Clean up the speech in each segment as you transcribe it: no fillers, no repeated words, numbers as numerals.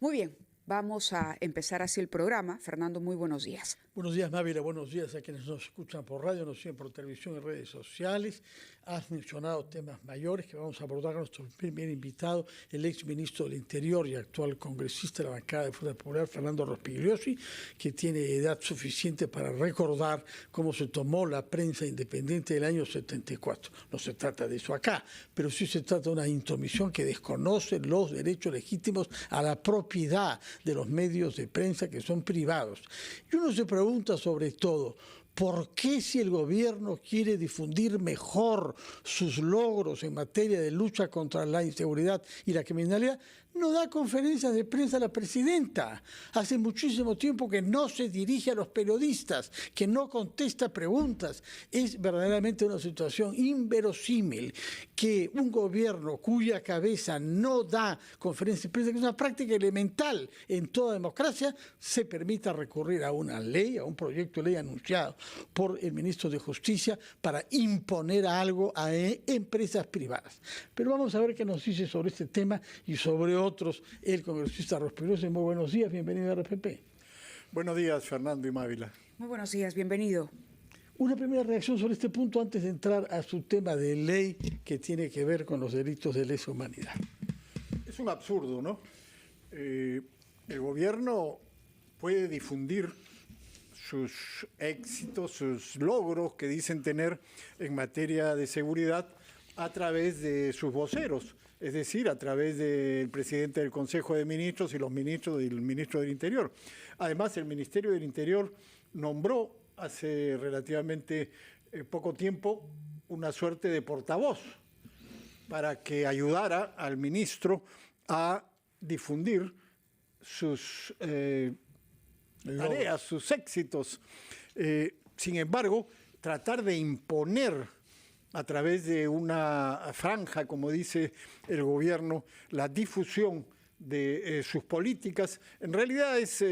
Muy bien, vamos a empezar así el programa. Fernando, muy buenos días. Buenos días, Mávila. Buenos días a quienes nos escuchan por radio, nos siguen por televisión y redes sociales. Has mencionado temas mayores que vamos a abordar con nuestro primer invitado, el ex ministro del Interior y actual congresista de la bancada de Fuerza Popular, Fernando Rospigliosi, que tiene edad suficiente para recordar cómo se tomó la prensa independiente del año 74. No se trata de eso acá, pero sí se trata de una intromisión que desconoce los derechos legítimos a la propiedad de los medios de prensa que son privados. Y uno se pregunta sobre todo, ¿por qué si el gobierno quiere difundir mejor sus logros en materia de lucha contra la inseguridad y la criminalidad, no da conferencias de prensa a la presidenta? Hace muchísimo tiempo que no se dirige a los periodistas, que no contesta preguntas. Es verdaderamente una situación inverosímil que un gobierno cuya cabeza no da conferencias de prensa, que es una práctica elemental en toda democracia, se permita recurrir a una ley, a un proyecto de ley anunciado por el ministro de Justicia para imponer algo a empresas privadas. Pero vamos a ver qué nos dice sobre este tema y sobre otros el congresista Rospigliosi. Muy buenos días, bienvenido a RPP. Buenos días, Fernando y Mávila. Muy buenos días, bienvenido. Una primera reacción sobre este punto antes de entrar a su tema de ley que tiene que ver con los delitos de lesa humanidad. Es un absurdo, ¿no? El gobierno puede difundir sus éxitos, sus logros que dicen tener en materia de seguridad a través de sus voceros, es decir, a través del presidente del Consejo de Ministros y los ministros del ministro del Interior. Además, el Ministerio del Interior nombró hace relativamente poco tiempo una suerte de portavoz para que ayudara al ministro a difundir sus tareas, sus éxitos. Sin embargo, tratar de imponer a través de una franja, como dice el gobierno, la difusión de sus políticas, en realidad es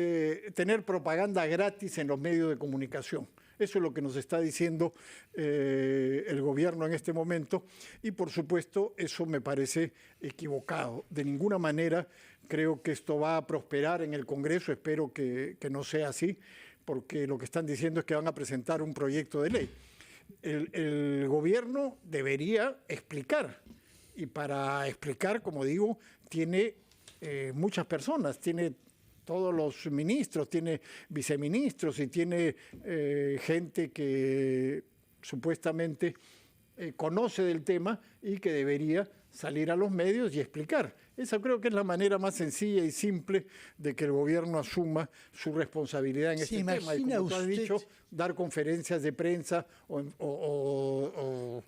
tener propaganda gratis en los medios de comunicación. Eso es lo que nos está diciendo el gobierno en este momento y, por supuesto, eso me parece equivocado. De ninguna manera creo que esto va a prosperar en el Congreso, espero que no sea así, porque lo que están diciendo es que van a presentar un proyecto de ley. El gobierno debería explicar, y para explicar, como digo, tiene muchas personas, tiene todos los ministros, tiene viceministros y tiene gente que supuestamente conoce del tema y que debería salir a los medios y explicar. Esa creo que es la manera más sencilla y simple de que el gobierno asuma su responsabilidad en este tema. Y como tú has dicho, dar conferencias de prensa o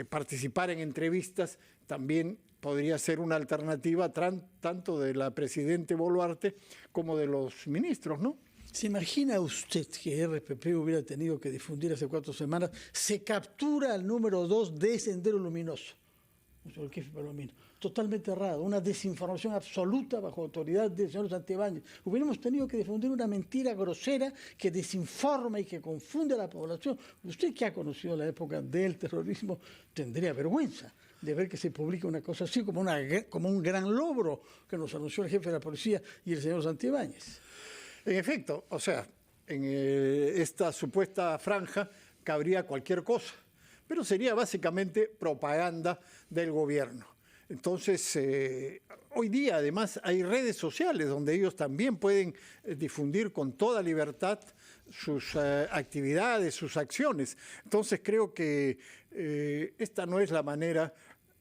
participar en entrevistas también podría ser una alternativa tanto de la presidenta Boluarte como de los ministros, ¿no? ¿Se imagina usted que RPP hubiera tenido que difundir hace 4 semanas? Se captura al número 2 de Sendero Luminoso, el jefe Palomino, totalmente errado, una desinformación absoluta bajo autoridad del señor Santibáñez. Hubiéramos tenido que difundir una mentira grosera que desinforma y que confunde a la población. Usted, que ha conocido la época del terrorismo, tendría vergüenza de ver que se publica una cosa así como un gran logro que nos anunció el jefe de la policía y el señor Santibáñez. En efecto, o sea, en esta supuesta franja cabría cualquier cosa, pero sería básicamente propaganda del gobierno. Entonces, hoy día además hay redes sociales donde ellos también pueden difundir con toda libertad sus actividades, sus acciones. Entonces creo que esta no es la manera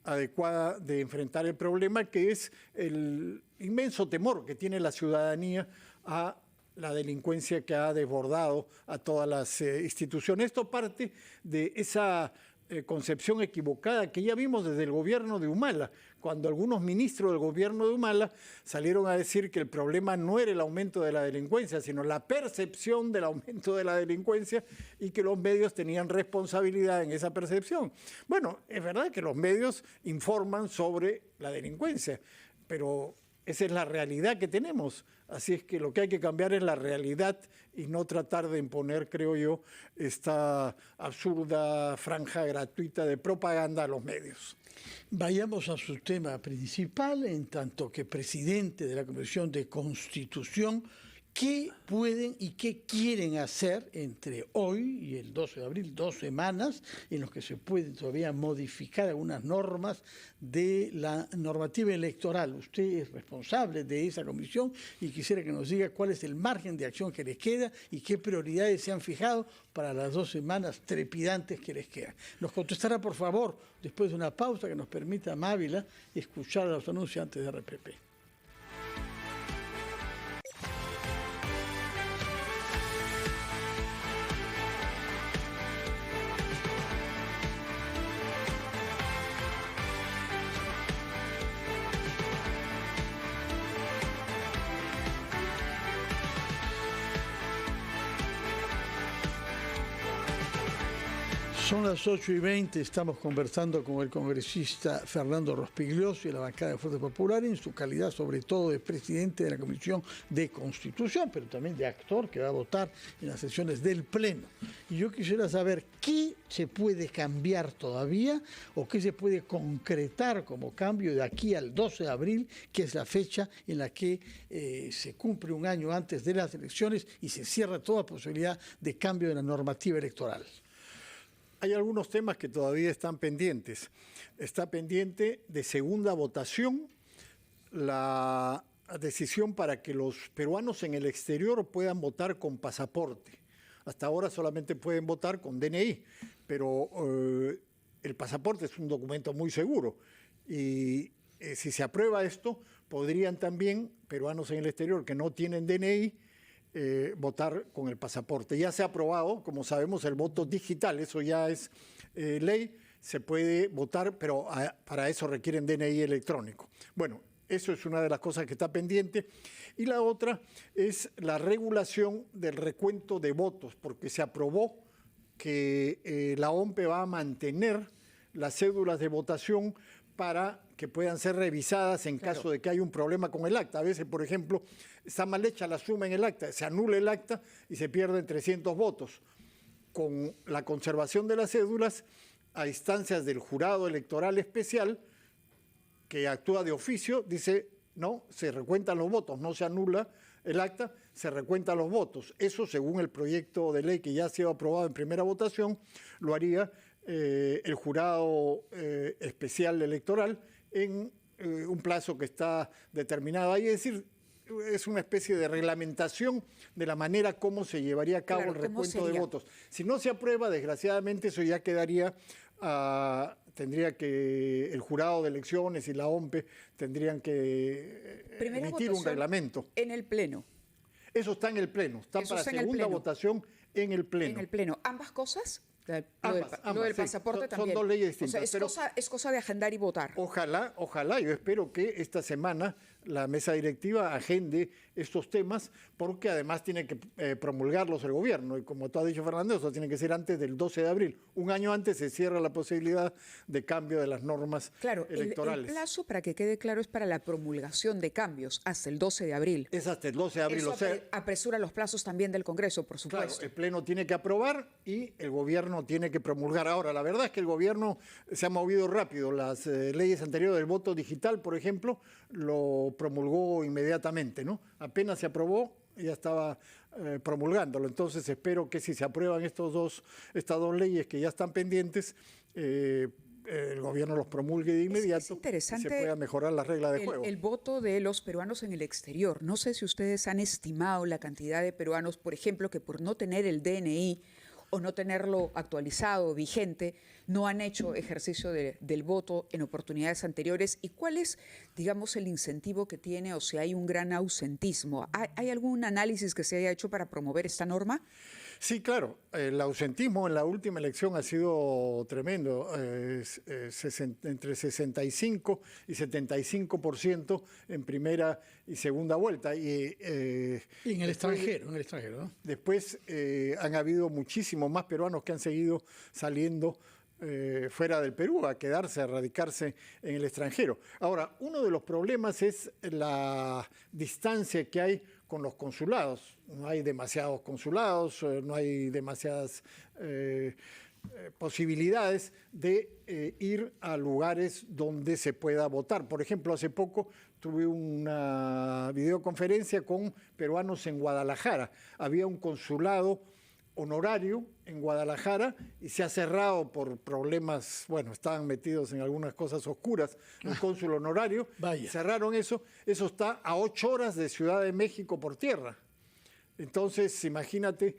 adecuada de enfrentar el problema, que es el inmenso temor que tiene la ciudadanía a la delincuencia que ha desbordado a todas las instituciones. Esto parte de esa concepción equivocada que ya vimos desde el gobierno de Humala, cuando algunos ministros del gobierno de Humala salieron a decir que el problema no era el aumento de la delincuencia, sino la percepción del aumento de la delincuencia y que los medios tenían responsabilidad en esa percepción. Bueno, es verdad que los medios informan sobre la delincuencia, pero esa es la realidad que tenemos. Así es que lo que hay que cambiar es la realidad y no tratar de imponer, creo yo, esta absurda franja gratuita de propaganda a los medios. Vayamos a su tema principal, en tanto que presidente de la Comisión de Constitución. ¿Qué pueden y qué quieren hacer entre hoy y el 12 de abril, 2 semanas, en los que se pueden todavía modificar algunas normas de la normativa electoral? Usted es responsable de esa comisión y quisiera que nos diga cuál es el margen de acción que les queda y qué prioridades se han fijado para las 2 semanas trepidantes que les quedan. Nos contestará, por favor, después de una pausa que nos permita, Mávila, escuchar a los anunciantes de RPP. Son las 8:20, estamos conversando con el congresista Fernando Rospigliosi de la bancada de Fuerza Popular en su calidad sobre todo de presidente de la Comisión de Constitución, pero también de actor que va a votar en las sesiones del Pleno. Y yo quisiera saber qué se puede cambiar todavía o qué se puede concretar como cambio de aquí al 12 de abril, que es la fecha en la que se cumple un año antes de las elecciones y se cierra toda posibilidad de cambio de la normativa electoral. Hay algunos temas que todavía están pendientes. Está pendiente de segunda votación la decisión para que los peruanos en el exterior puedan votar con pasaporte. Hasta ahora solamente pueden votar con DNI, pero el pasaporte es un documento muy seguro. Y si se aprueba esto, podrían también peruanos en el exterior que no tienen DNI votar con el pasaporte. Ya se ha aprobado, como sabemos, el voto digital, eso ya es ley, se puede votar, pero para eso requieren DNI electrónico. Bueno, eso es una de las cosas que está pendiente. Y la otra es la regulación del recuento de votos, porque se aprobó que la OMPE va a mantener las cédulas de votación para que puedan ser revisadas en caso de que haya un problema con el acta. A veces, por ejemplo, está mal hecha la suma en el acta, se anula el acta y se pierden 300 votos. Con la conservación de las cédulas, a instancias del jurado electoral especial, que actúa de oficio, dice, no, se recuentan los votos, no se anula el acta, se recuentan los votos. Eso, según el proyecto de ley que ya ha sido aprobado en primera votación, lo haría el jurado especial electoral en un plazo que está determinado ahí. Es decir, es una especie de reglamentación de la manera como se llevaría a cabo el recuento de votos. Si no se aprueba, desgraciadamente, eso ya quedaría, tendría que, el jurado de elecciones y la OMPE tendrían que emitir un reglamento. En el Pleno. Eso está en el Pleno, está para segunda votación en el Pleno. En el Pleno. ¿Ambas cosas? Ambas, lo del pasaporte también. Son dos leyes distintas. O sea, es cosa de agendar y votar. Ojalá, yo espero que esta semana la mesa directiva agende estos temas, porque además tiene que promulgarlos el gobierno. Y como tú has dicho, Fernando, eso tiene que ser antes del 12 de abril. Un año antes se cierra la posibilidad de cambio de las normas electorales. El plazo, para que quede claro, es para la promulgación de cambios hasta el 12 de abril. Es hasta el 12 de abril. Eso apresura los plazos también del Congreso, por supuesto. Claro, el Pleno tiene que aprobar y el gobierno tiene que promulgar. Ahora, la verdad es que el gobierno se ha movido rápido. Las leyes anteriores del voto digital, por ejemplo, lo promulgó inmediatamente, ¿no? Apenas se aprobó, ya estaba promulgándolo. Entonces espero que si se aprueban estas dos leyes que ya están pendientes, el gobierno los promulgue de inmediato y se pueda mejorar la regla de juego. El voto de los peruanos en el exterior. No sé si ustedes han estimado la cantidad de peruanos, por ejemplo, que por no tener el DNI o no tenerlo actualizado, vigente, no han hecho ejercicio del voto en oportunidades anteriores. ¿Y cuál es, digamos, el incentivo que tiene o si hay un gran ausentismo? ¿Hay algún análisis que se haya hecho para promover esta norma? Sí, claro. El ausentismo en la última elección ha sido tremendo. Entre 65 y 75% en primera y segunda vuelta. Y en el extranjero, ¿no? Después han habido muchísimos más peruanos que han seguido saliendo fuera del Perú, a quedarse, a radicarse en el extranjero. Ahora, uno de los problemas es la distancia que hay con los consulados. No hay demasiados consulados, no hay demasiadas posibilidades de ir a lugares donde se pueda votar. Por ejemplo, hace poco tuve una videoconferencia con peruanos en Guadalajara. Había un consulado honorario en Guadalajara y se ha cerrado por problemas, bueno, estaban metidos en algunas cosas oscuras, un cónsul honorario, cerraron eso. Eso está a 8 horas de Ciudad de México por tierra. Entonces, imagínate,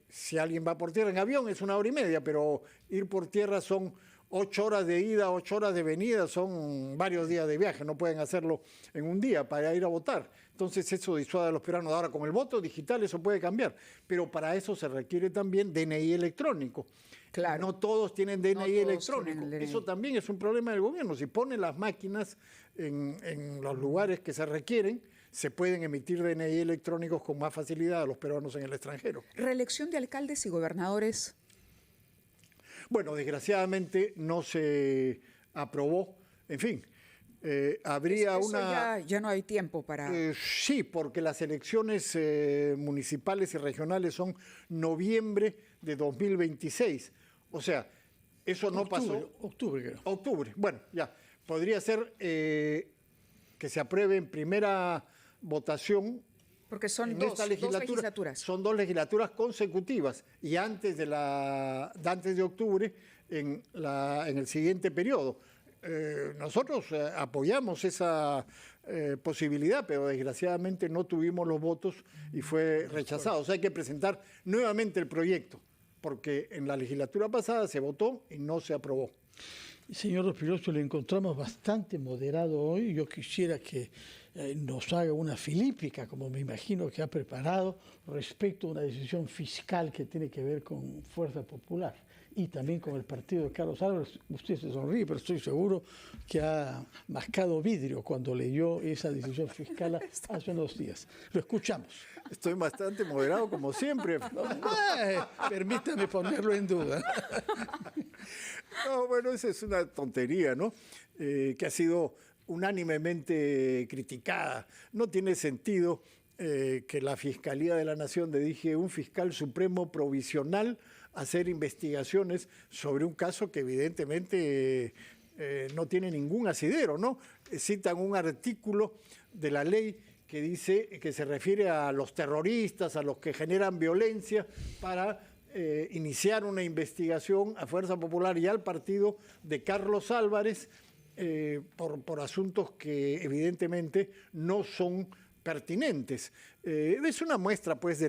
si alguien va por tierra en avión es 1 hora y media, pero ir por tierra son 8 horas de ida, 8 horas de venida, son varios días de viaje, no pueden hacerlo en un día para ir a votar. Entonces eso disuade a los peruanos. Ahora, con el voto digital eso puede cambiar, pero para eso se requiere también DNI electrónico. Claro. No todos tienen DNI todos electrónico. tienen el DNI. Eso también es un problema del gobierno. Si ponen las máquinas en los lugares que se requieren, se pueden emitir DNI electrónicos con más facilidad a los peruanos en el extranjero. Reelección de alcaldes y gobernadores. Bueno, desgraciadamente no se aprobó. En fin, habría Eso una... ya no hay tiempo para... sí, porque las elecciones municipales y regionales son noviembre de 2026. O sea, eso no pasó... Octubre, creo. Octubre, bueno, ya. Podría ser que se apruebe en primera votación. Porque son En dos esta legislaturas. Son 2 legislaturas consecutivas y antes de octubre en el siguiente periodo. Nosotros apoyamos esa posibilidad, pero desgraciadamente no tuvimos los votos y fue rechazado. O sea, hay que presentar nuevamente el proyecto, porque en la legislatura pasada se votó y no se aprobó. Señor Rospigliosi, le encontramos bastante moderado hoy. Yo quisiera que nos haga una filípica, como me imagino que ha preparado, respecto a una decisión fiscal que tiene que ver con Fuerza Popular y también con el partido de Carlos Álvarez. Usted se sonríe, pero estoy seguro que ha mascado vidrio cuando leyó esa decisión fiscal hace unos días. Lo escuchamos. Estoy bastante moderado, como siempre. Permítame ponerlo en duda. No, bueno, esa es una tontería, ¿no? Que ha sido unánimemente criticada. No tiene sentido que la Fiscalía de la Nación dedique un fiscal supremo provisional a hacer investigaciones sobre un caso que evidentemente no tiene ningún asidero, ¿no? Citan un artículo de la ley que dice que se refiere a los terroristas, a los que generan violencia, para iniciar una investigación a Fuerza Popular y al partido de Carlos Álvarez por asuntos que evidentemente no son pertinentes. Es una muestra, pues, de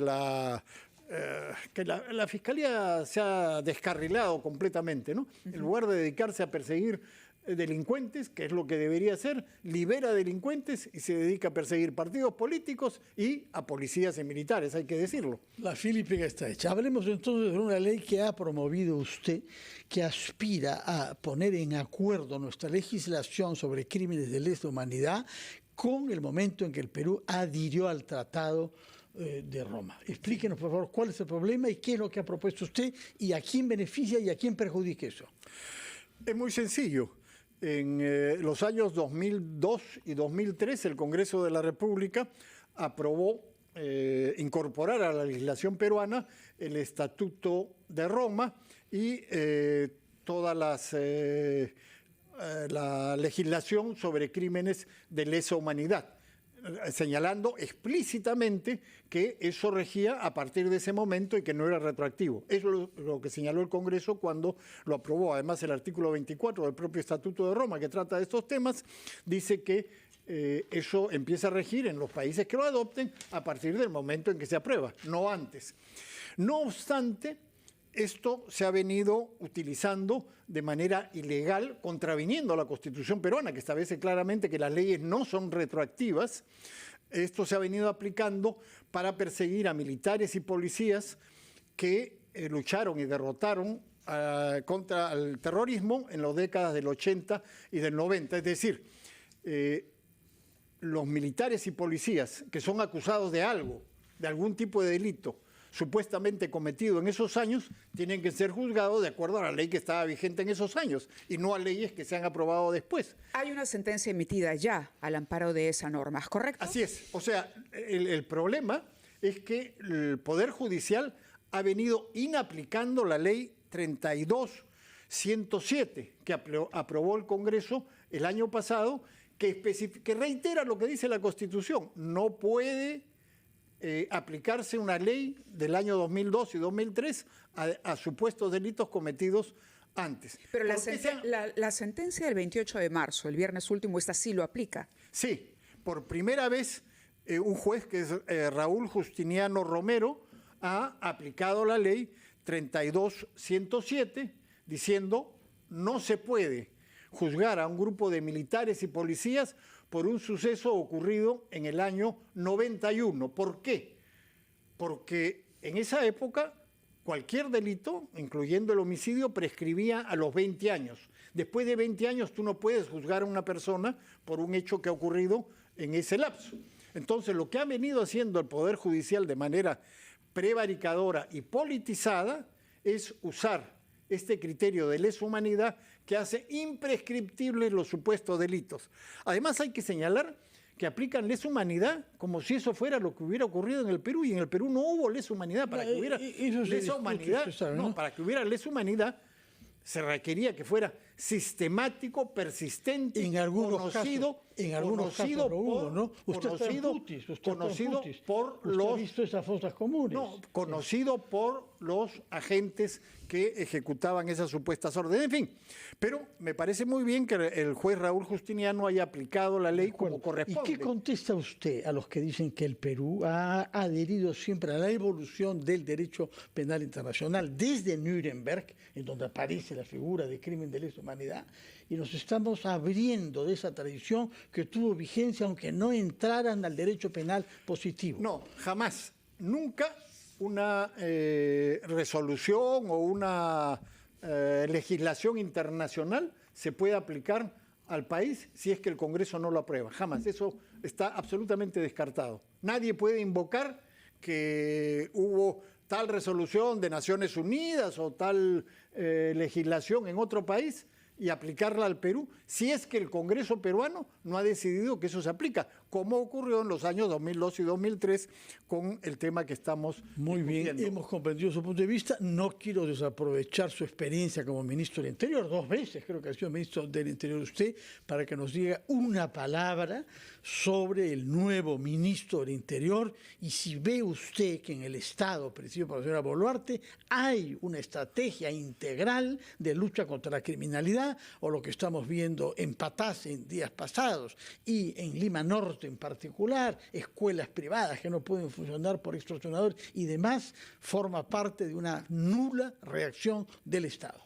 que la Fiscalía se ha descarrilado completamente, ¿no? En lugar de dedicarse a perseguir delincuentes, que es lo que debería hacer, libera delincuentes y se dedica a perseguir partidos políticos y a policías y militares, hay que decirlo. La filípica está hecha. Hablemos entonces de una ley que ha promovido usted, que aspira a poner en acuerdo nuestra legislación sobre crímenes de lesa humanidad con el momento en que el Perú adhirió al Tratado de Roma. Explíquenos, por favor, cuál es el problema y qué es lo que ha propuesto usted y a quién beneficia y a quién perjudica eso. Es muy sencillo. En los años 2002 y 2003 el Congreso de la República aprobó incorporar a la legislación peruana el Estatuto de Roma y toda la legislación sobre crímenes de lesa humanidad, señalando explícitamente que eso regía a partir de ese momento y que no era retroactivo. Eso es lo que señaló el Congreso cuando lo aprobó. Además, el artículo 24 del propio Estatuto de Roma, que trata de estos temas, dice que eso empieza a regir en los países que lo adopten a partir del momento en que se aprueba, no antes. No obstante, esto se ha venido utilizando de manera ilegal, contraviniendo a la Constitución peruana, que establece claramente que las leyes no son retroactivas. Esto se ha venido aplicando para perseguir a militares y policías que lucharon y derrotaron contra el terrorismo en las décadas del 80 y del 90. Es decir, los militares y policías que son acusados de algo, de algún tipo de delito, supuestamente cometido en esos años tienen que ser juzgados de acuerdo a la ley que estaba vigente en esos años y no a leyes que se han aprobado después. Hay una sentencia emitida ya al amparo de esa norma, ¿es correcto? Así es. O sea, el problema es que el Poder Judicial ha venido inaplicando la ley 32-107 que aprobó el Congreso el año pasado, que reitera lo que dice la Constitución. No puede aplicarse una ley del año 2002 y 2003 a supuestos delitos cometidos antes. Pero la sentencia del 28 de marzo, el viernes último, esta sí lo aplica. Sí, por primera vez un juez, que es Raúl Justiniano Romero, ha aplicado la ley 32-107 diciendo no se puede juzgar a un grupo de militares y policías por un suceso ocurrido en el año 91. ¿Por qué? Porque en esa época cualquier delito, incluyendo el homicidio, prescribía a los 20 años. Después de 20 años tú no puedes juzgar a una persona por un hecho que ha ocurrido en ese lapso. Entonces, lo que ha venido haciendo el Poder Judicial de manera prevaricadora y politizada es usar este criterio de lesa humanidad que hace imprescriptibles los supuestos delitos. Además, hay que señalar que aplican lesa humanidad como si eso fuera lo que hubiera ocurrido en el Perú, y en el Perú no hubo lesa humanidad. Para que hubiera lesa humanidad, para que hubiera lesa humanidad se requería que fuera sistemático, persistente, en algunos conocido, casos, en algunos casos lo hubo, ¿no? Usted conocido por los... ¿Ha visto esas fosas comunes? No, conocido por los agentes que ejecutaban esas supuestas órdenes. En fin, pero me parece muy bien que el juez Raúl Justiniano haya aplicado la ley como corresponde. ¿Y qué contesta usted a los que dicen que el Perú ha adherido siempre a la evolución del derecho penal internacional desde Nuremberg, en donde aparece la figura de crimen de lesa humanidad, y nos estamos abriendo de esa tradición que tuvo vigencia aunque no entraran al derecho penal positivo? No, jamás, nunca una resolución o una legislación internacional se puede aplicar al país si es que el Congreso no lo aprueba. Jamás, eso está absolutamente descartado. Nadie puede invocar que hubo tal resolución de Naciones Unidas o tal legislación en otro país y aplicarla al Perú si es que el Congreso peruano no ha decidido que eso se aplica, como ocurrió en los años 2002 y 2003 con el tema que estamos Muy discutiendo. bien, hemos comprendido su punto de vista. No quiero desaprovechar su experiencia como ministro del Interior, 2 veces creo que ha sido ministro del Interior usted, para que nos diga una palabra sobre el nuevo ministro del Interior y si ve usted que en el Estado, presidido por la señora Boluarte, hay una estrategia integral de lucha contra la criminalidad, o lo que estamos viendo en Patás en días pasados y en Lima Norte en particular, escuelas privadas que no pueden funcionar por extorsionadores y demás, forma parte de una nula reacción del Estado.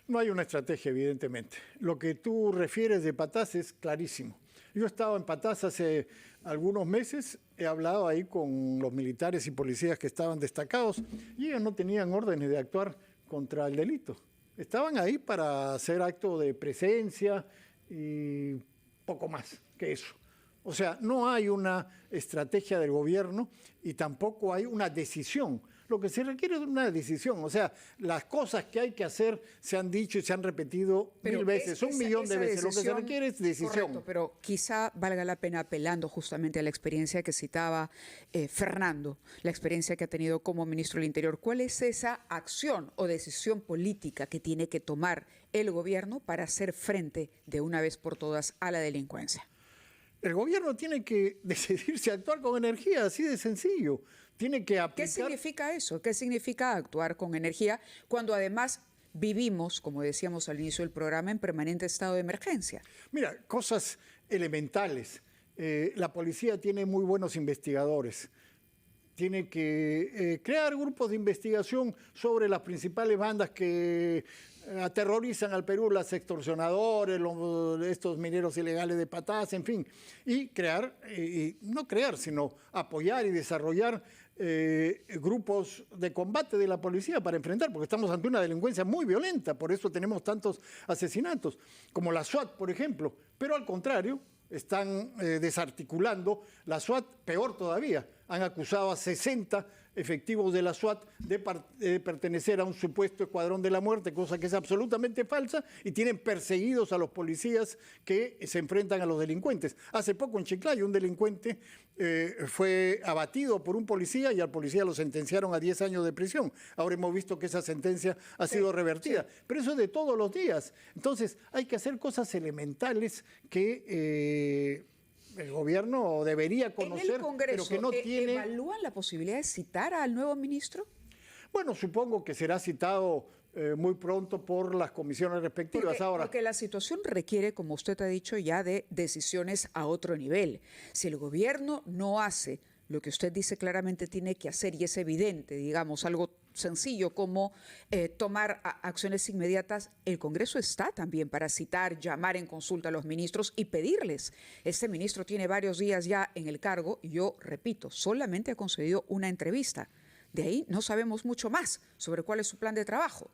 No hay una estrategia, evidentemente. Lo que tú refieres de Patás es clarísimo. Yo he estado en Patás hace algunos meses, he hablado ahí con los militares y policías que estaban destacados y ellos no tenían órdenes de actuar contra el delito. Estaban ahí para hacer acto de presencia y poco más que eso. O sea, no hay una estrategia del gobierno y tampoco hay una decisión. Lo que se requiere es una decisión. O sea, las cosas que hay que hacer se han dicho y se han repetido 1000 veces, 1.000.000 de veces. Lo que se requiere es decisión. Correcto, pero quizá valga la pena apelando justamente a la experiencia que citaba Fernando, la experiencia que ha tenido como ministro del Interior. ¿Cuál es esa acción o decisión política que tiene que tomar el gobierno para hacer frente de una vez por todas a la delincuencia? El gobierno tiene que decidirse a actuar con energía, así de sencillo. Tiene que aplicar... ¿Qué significa eso? ¿Qué significa actuar con energía cuando además vivimos, como decíamos al inicio del programa, en permanente estado de emergencia? Mira, cosas elementales. La policía tiene muy buenos investigadores. Tiene que crear grupos de investigación sobre las principales bandas que aterrorizan al Perú, las extorsionadores, estos mineros ilegales de Patás, en fin, y crear, no crear, sino apoyar y desarrollar grupos de combate de la policía para enfrentar, porque estamos ante una delincuencia muy violenta, por eso tenemos tantos asesinatos, como la SWAT, por ejemplo, pero al contrario, están desarticulando la SWAT, peor todavía, han acusado a 60 efectivos de la SWAT de pertenecer a un supuesto escuadrón de la muerte, cosa que es absolutamente falsa, y tienen perseguidos a los policías que se enfrentan a los delincuentes. Hace poco en Chiclayo un delincuente fue abatido por un policía y al policía lo sentenciaron a 10 años de prisión. Ahora hemos visto que esa sentencia ha sido revertida, pero eso es de todos los días. Entonces hay que hacer cosas elementales que el gobierno debería conocer, ¿En el Congreso pero que no tiene... evalúan la posibilidad de citar al nuevo ministro? Bueno, supongo que será citado muy pronto por las comisiones respectivas. Porque la situación requiere, como usted ha dicho, ya de decisiones a otro nivel. Si el gobierno no hace lo que usted dice claramente tiene que hacer, y es evidente, digamos, algo sencillo como tomar acciones inmediatas, el Congreso está también para citar, llamar en consulta a los ministros y pedirles. Este ministro tiene varios días ya en el cargo y yo repito, solamente ha concedido una entrevista. De ahí no sabemos mucho más sobre cuál es su plan de trabajo.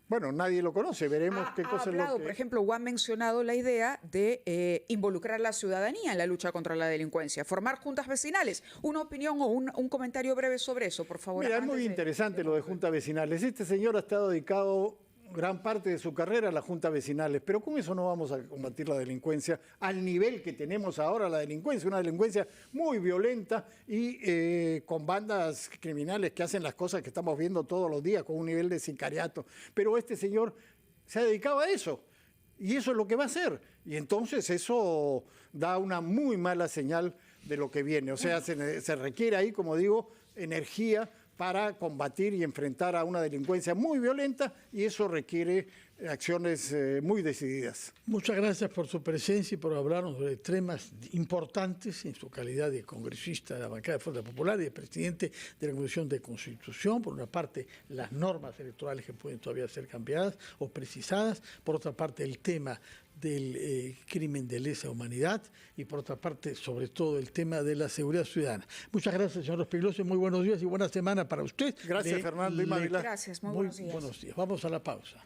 Bueno, nadie lo conoce, veremos qué cosa es lo que... Por ejemplo, Juan ha mencionado la idea de involucrar a la ciudadanía en la lucha contra la delincuencia, formar juntas vecinales. Una opinión o un comentario breve sobre eso, por favor. Mira, es muy interesante lo de juntas vecinales. Este señor ha estado dedicado gran parte de su carrera a las juntas vecinales, pero con eso no vamos a combatir la delincuencia al nivel que tenemos ahora la delincuencia, una delincuencia muy violenta y con bandas criminales que hacen las cosas que estamos viendo todos los días, con un nivel de sicariato. Pero este señor se ha dedicado a eso y eso es lo que va a hacer. Y entonces eso da una muy mala señal de lo que viene. O sea, se requiere ahí, como digo, energía para combatir y enfrentar a una delincuencia muy violenta y eso requiere acciones muy decididas. Muchas gracias por su presencia y por hablarnos de temas importantes en su calidad de congresista de la bancada de Fuerza Popular y de presidente de la Comisión de Constitución. Por una parte, las normas electorales que pueden todavía ser cambiadas o precisadas. Por otra parte, el tema del crimen de lesa humanidad y por otra parte, sobre todo, el tema de la seguridad ciudadana. Muchas gracias, señor Espinosa, muy buenos días y buena semana para usted. Gracias, Fernando y Mávila. Gracias, muy buenos días. Vamos a la pausa.